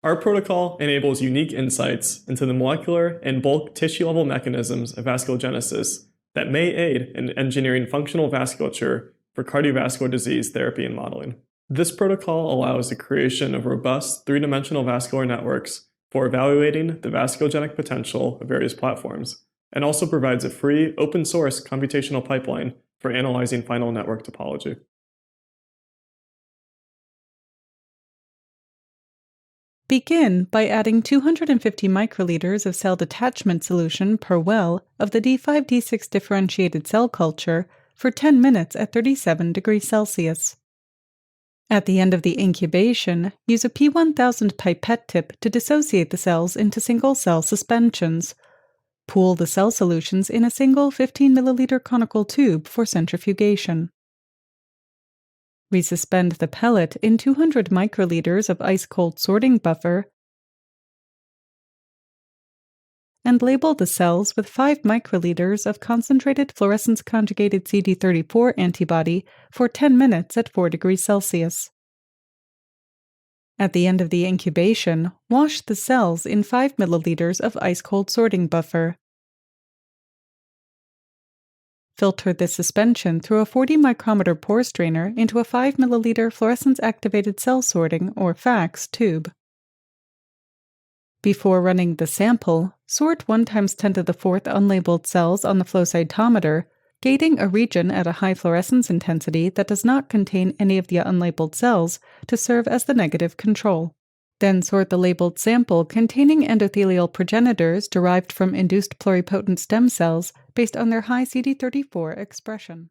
Our protocol enables unique insights into the molecular and bulk tissue-level mechanisms of vasculogenesis that may aid in engineering functional vasculature for cardiovascular disease therapy and modeling. This protocol allows the creation of robust three-dimensional vascular networks for evaluating the vasculogenic potential of various platforms, and also provides a free, open-source computational pipeline for analyzing final network topology. Begin by adding 250 microliters of cell detachment solution per well of the D5-D6 differentiated cell culture for 10 minutes at 37 degrees Celsius. At the end of the incubation, use a P1000 pipette tip to dissociate the cells into single-cell suspensions. Pool the cell solutions in a single 15 milliliter conical tube for centrifugation. Resuspend the pellet in 200 microliters of ice-cold sorting buffer and label the cells with 5 microliters of concentrated fluorescence-conjugated CD34 antibody for 10 minutes at 4 degrees Celsius. At the end of the incubation, wash the cells in 5 milliliters of ice-cold sorting buffer. Filter the suspension through a 40 micrometer pore strainer into a 5 milliliter fluorescence-activated cell sorting, or FACS, tube. Before running the sample, sort 1 × 10⁴ unlabeled cells on the flow cytometer, gating a region at a high fluorescence intensity that does not contain any of the unlabeled cells to serve as the negative control. Then sort the labeled sample containing endothelial progenitors derived from induced pluripotent stem cells based on their high CD34 expression.